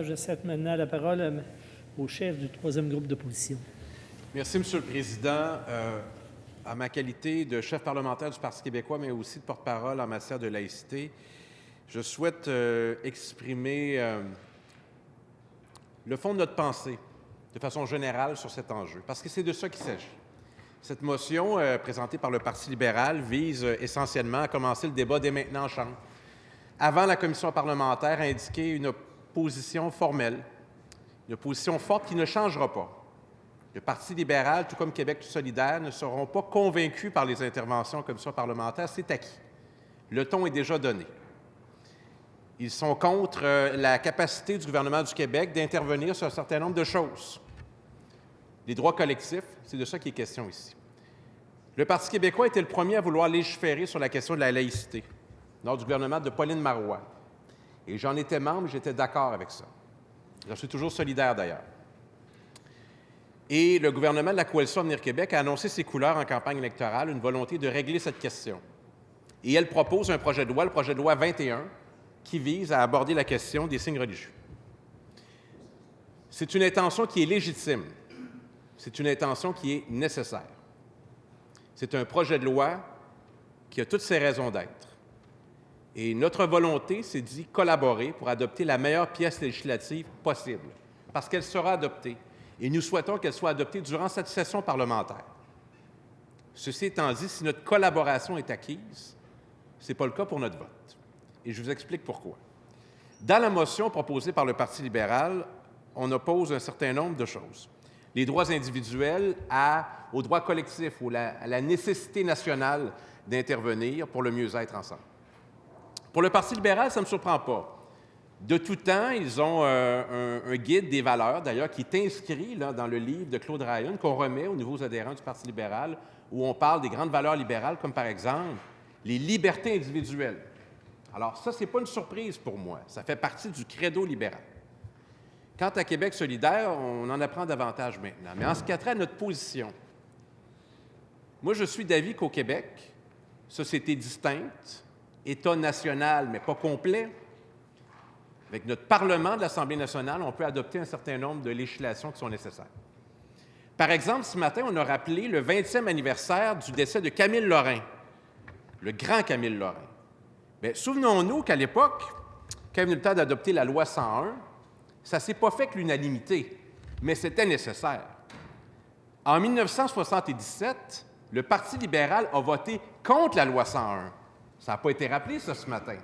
Je cède maintenant la parole au chef du troisième groupe d'opposition. Merci, M. le Président. À ma qualité de chef parlementaire du Parti québécois, mais aussi de porte-parole en matière de laïcité, je souhaite exprimer le fond de notre pensée, de façon générale, sur cet enjeu, parce que c'est de ça qu'il s'agit. Cette motion, présentée par le Parti libéral, vise essentiellement à commencer le débat dès maintenant en Chambre, avant la commission parlementaire, à indiquer une position formelle, une position forte qui ne changera pas. Le Parti libéral, tout comme Québec solidaire, ne seront pas convaincus par les interventions en commission parlementaire. C'est acquis. Le ton est déjà donné. Ils sont contre la capacité du gouvernement du Québec d'intervenir sur un certain nombre de choses. Les droits collectifs, c'est de ça qu'il est question ici. Le Parti québécois était le premier à vouloir légiférer sur la question de la laïcité lors du gouvernement de Pauline Marois. Et j'en étais membre, j'étais d'accord avec ça. Je suis toujours solidaire, d'ailleurs. Et le gouvernement de la Coalition Avenir Québec a annoncé ses couleurs en campagne électorale, une volonté de régler cette question. Et elle propose un projet de loi, le projet de loi 21, qui vise à aborder la question des signes religieux. C'est une intention qui est légitime. C'est une intention qui est nécessaire. C'est un projet de loi qui a toutes ses raisons d'être. Et notre volonté, c'est d'y collaborer pour adopter la meilleure pièce législative possible, parce qu'elle sera adoptée. Et nous souhaitons qu'elle soit adoptée durant cette session parlementaire. Ceci étant dit, si notre collaboration est acquise, ce n'est pas le cas pour notre vote. Et je vous explique pourquoi. Dans la motion proposée par le Parti libéral, on oppose un certain nombre de choses. Les droits individuels aux droits collectifs ou à la nécessité nationale d'intervenir pour le mieux-être ensemble. Pour le Parti libéral, ça ne me surprend pas. De tout temps, ils ont un guide des valeurs, d'ailleurs, qui est inscrit là, dans le livre de Claude Ryan, qu'on remet aux nouveaux adhérents du Parti libéral, où on parle des grandes valeurs libérales, comme par exemple les libertés individuelles. Alors ça, ce n'est pas une surprise pour moi. Ça fait partie du credo libéral. Quant à Québec solidaire, on en apprend davantage maintenant. Mais en ce qui a trait à notre position, moi, je suis d'avis qu'au Québec, société distincte, État national, mais pas complet, avec notre Parlement de l'Assemblée nationale, on peut adopter un certain nombre de législations qui sont nécessaires. Par exemple, ce matin, on a rappelé le 20e anniversaire du décès de Camille Lorrain, le grand Camille Lorrain. Bien, souvenons-nous qu'à l'époque, quand il est venu le temps d'adopter la loi 101, ça ne s'est pas fait que l'unanimité, mais c'était nécessaire. En 1977, le Parti libéral a voté contre la loi 101. Ça n'a pas été rappelé, ça, ce matin.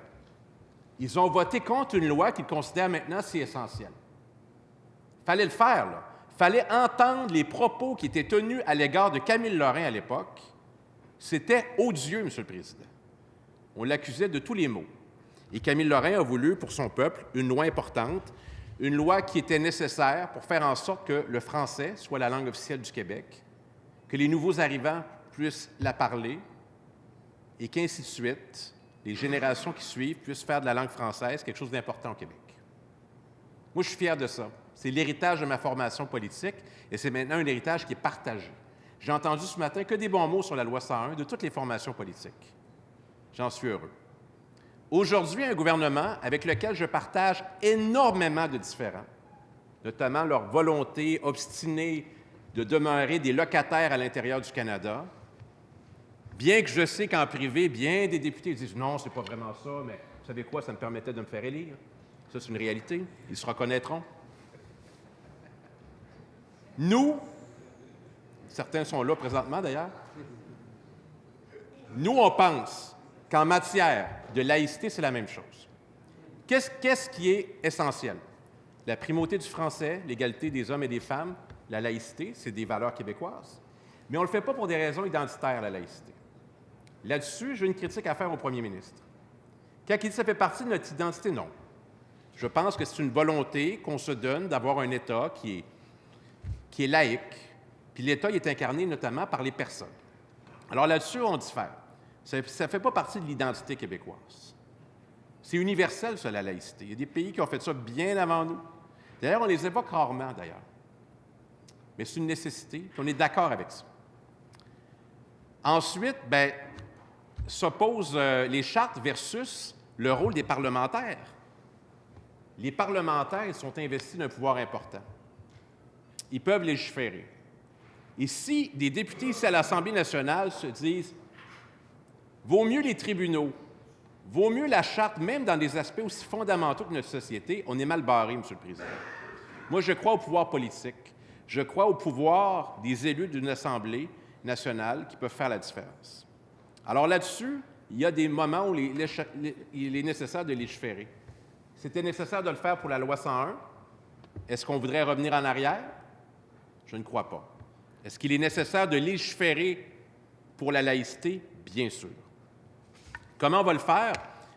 Ils ont voté contre une loi qu'ils considèrent maintenant si essentielle. Il fallait le faire, là. Il fallait entendre les propos qui étaient tenus à l'égard de Camille Lorrain à l'époque. C'était odieux, M. le Président. On l'accusait de tous les maux. Et Camille Lorrain a voulu, pour son peuple, une loi importante, une loi qui était nécessaire pour faire en sorte que le français soit la langue officielle du Québec, que les nouveaux arrivants puissent la parler, et qu'ainsi de suite, les générations qui suivent puissent faire de la langue française quelque chose d'important au Québec. Moi, je suis fier de ça. C'est l'héritage de ma formation politique et c'est maintenant un héritage qui est partagé. J'ai entendu ce matin que des bons mots sur la loi 101 de toutes les formations politiques. J'en suis heureux. Aujourd'hui, un gouvernement avec lequel je partage énormément de différends, notamment leur volonté obstinée de demeurer des locataires à l'intérieur du Canada. Bien que je sais qu'en privé, bien des députés disent « Non, c'est pas vraiment ça, mais vous savez quoi, ça me permettait de me faire élire. » Ça, c'est une réalité. Ils se reconnaîtront. Nous, certains sont là présentement d'ailleurs, nous, on pense qu'en matière de laïcité, c'est la même chose. Qu'est-ce qui est essentiel? La primauté du français, l'égalité des hommes et des femmes, la laïcité, c'est des valeurs québécoises. Mais on ne le fait pas pour des raisons identitaires, la laïcité. Là-dessus, j'ai une critique à faire au premier ministre. Quand il dit que ça fait partie de notre identité, non. Je pense que c'est une volonté qu'on se donne d'avoir un État qui est laïque, puis l'État est incarné notamment par les personnes. Alors là-dessus, on diffère. Ça ne fait pas partie de l'identité québécoise. C'est universel, ça, la laïcité. Il y a des pays qui ont fait ça bien avant nous. D'ailleurs, on les évoque rarement, d'ailleurs. Mais c'est une nécessité, puis on est d'accord avec ça. Ensuite, bien, s'opposent les chartes versus le rôle des parlementaires. les parlementaires ils sont investis d'un pouvoir important. Ils peuvent légiférer. Et si des députés ici à l'Assemblée nationale se disent « vaut mieux les tribunaux, vaut mieux la Charte, même dans des aspects aussi fondamentaux que notre société », on est mal barré, M. le Président. Moi, je crois au pouvoir politique. Je crois au pouvoir des élus d'une Assemblée nationale qui peuvent faire la différence. Alors là-dessus, il y a des moments où il est nécessaire de légiférer. C'était nécessaire de le faire pour la loi 101. Est-ce qu'on voudrait revenir en arrière? Je ne crois pas. Est-ce qu'il est nécessaire de légiférer pour la laïcité? Bien sûr. Comment on va le faire?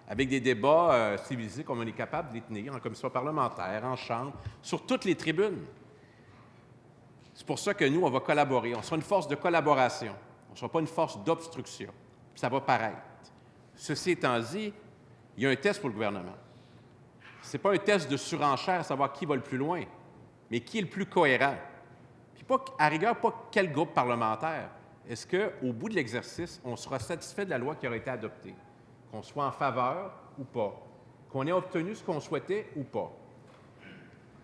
Avec des débats civilisés comme on est capable de les tenir en commission parlementaire, en chambre, sur toutes les tribunes. C'est pour ça que nous, on va collaborer. On sera une force de collaboration. On ne sera pas une force d'obstruction. Ça va paraître. Ceci étant dit, il y a un test pour le gouvernement. Ce n'est pas un test de surenchère à savoir qui va le plus loin, mais qui est le plus cohérent. Puis pas, à rigueur, pas quel groupe parlementaire. Est-ce qu'au bout de l'exercice, on sera satisfait de la loi qui aura été adoptée? Qu'on soit en faveur ou pas? Qu'on ait obtenu ce qu'on souhaitait ou pas?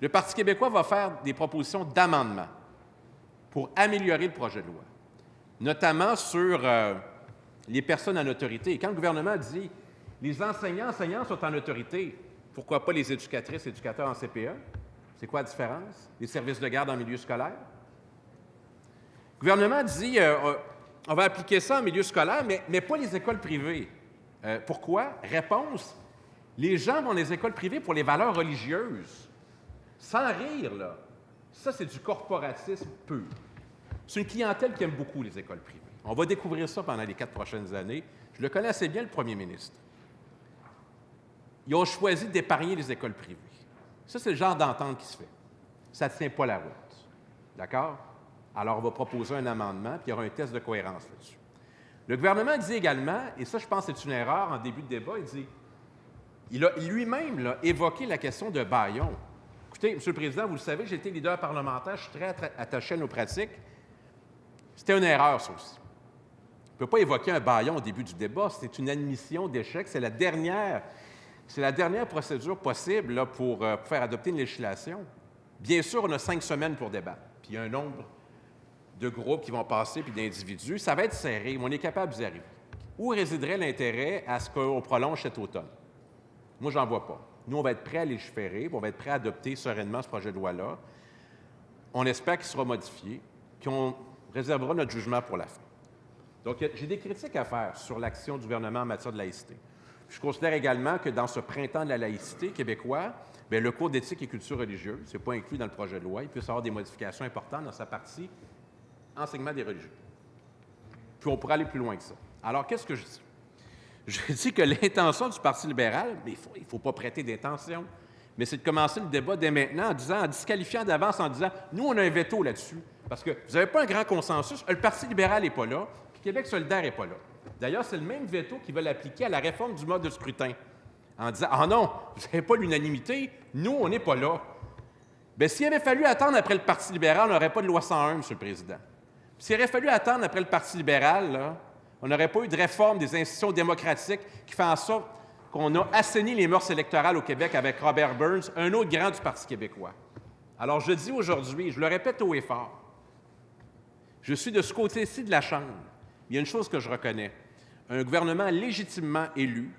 Le Parti québécois va faire des propositions d'amendement pour améliorer le projet de loi, notamment sur les personnes en autorité. Quand le gouvernement dit « les enseignants sont en autorité », pourquoi pas les éducatrices et éducateurs en CPE? C'est quoi la différence? Les services de garde en milieu scolaire? Le gouvernement dit on va appliquer ça en milieu scolaire, mais pas les écoles privées. Pourquoi? Réponse, les gens vont dans les écoles privées pour les valeurs religieuses. Sans rire, là. Ça, c'est du corporatisme pur. C'est une clientèle qui aime beaucoup les écoles privées. On va découvrir ça pendant les 4 prochaines années. Je le connais assez bien, le premier ministre. Ils ont choisi d'épargner les écoles privées. Ça, c'est le genre d'entente qui se fait. Ça ne tient pas la route. D'accord? Alors, on va proposer un amendement, puis il y aura un test de cohérence là-dessus. Le gouvernement dit également, et ça, je pense que c'est une erreur en début de débat, il a lui-même là, évoqué la question de bâillons. Écoutez, M. le Président, vous le savez, j'ai été leader parlementaire, je suis très attaché à nos pratiques. C'était une erreur, ça aussi. On ne peut pas évoquer un bâillon au début du débat, c'est une admission d'échec, c'est la dernière procédure possible là, pour faire adopter une législation. Bien sûr, on a 5 semaines pour débattre, puis il y a un nombre de groupes qui vont passer, puis d'individus. Ça va être serré, mais on est capable d'y arriver. Où résiderait l'intérêt à ce qu'on prolonge cet automne? Moi, j'en vois pas. Nous, on va être prêts à légiférer, puis on va être prêts à adopter sereinement ce projet de loi-là. On espère qu'il sera modifié, puis on réservera notre jugement pour la fin. Donc, j'ai des critiques à faire sur l'action du gouvernement en matière de laïcité. Je considère également que dans ce printemps de la laïcité québécois, bien, le cours d'éthique et culture religieuse, ce n'est pas inclus dans le projet de loi, il peut y avoir des modifications importantes dans sa partie enseignement des religieux. Puis on pourrait aller plus loin que ça. Alors, qu'est-ce que je dis? Je dis que l'intention du Parti libéral, mais il ne faut pas prêter d'intention, mais c'est de commencer le débat dès maintenant en disqualifiant d'avance, en disant « nous, on a un veto là-dessus ». Parce que vous n'avez pas un grand consensus, le Parti libéral n'est pas là, puis Québec solidaire n'est pas là. D'ailleurs, c'est le même veto qu'ils veulent appliquer à la réforme du mode de scrutin, en disant « ah non, vous n'avez pas l'unanimité, nous, on n'est pas là ». Bien, s'il avait fallu attendre après le Parti libéral, on n'aurait pas de loi 101, M. le Président. S'il aurait fallu attendre après le Parti libéral, là, on n'aurait pas eu de réforme des institutions démocratiques qui fait en sorte qu'on a assaini les mœurs électorales au Québec avec Robert Burns, un autre grand du Parti québécois. Alors, je dis aujourd'hui, je le répète haut et fort, je suis de ce côté-ci de la Chambre. Il y a une chose que je reconnais. Un gouvernement légitimement élu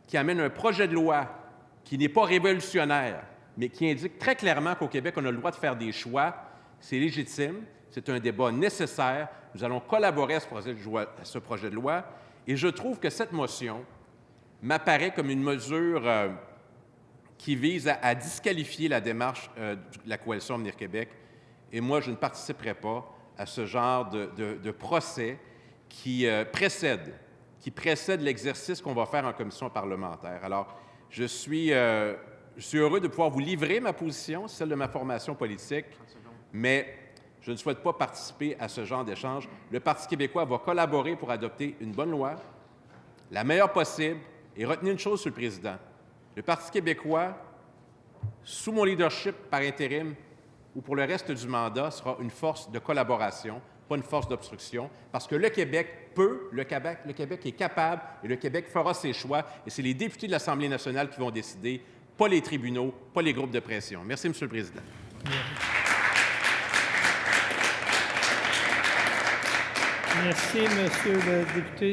qui amène un projet de loi qui n'est pas révolutionnaire, mais qui indique très clairement qu'au Québec, on a le droit de faire des choix, c'est légitime, c'est un débat nécessaire. Nous allons collaborer à ce projet de loi. Et je trouve que cette motion m'apparaît comme une mesure qui vise à disqualifier la démarche de la Coalition Avenir Québec. Et moi, je ne participerai pas à ce genre de procès qui précède l'exercice qu'on va faire en commission parlementaire. Alors, je suis heureux de pouvoir vous livrer ma position, celle de ma formation politique, mais je ne souhaite pas participer à ce genre d'échange. Le Parti québécois va collaborer pour adopter une bonne loi, la meilleure possible, et retenez une chose, Monsieur le Président. Le Parti québécois, sous mon leadership par intérim ou pour le reste du mandat, sera une force de collaboration, pas une force d'obstruction, parce que le Québec peut, le Québec est capable, et le Québec fera ses choix, et c'est les députés de l'Assemblée nationale qui vont décider pas les tribunaux, pas les groupes de pression. Merci, M. le Président. Merci, Monsieur le député.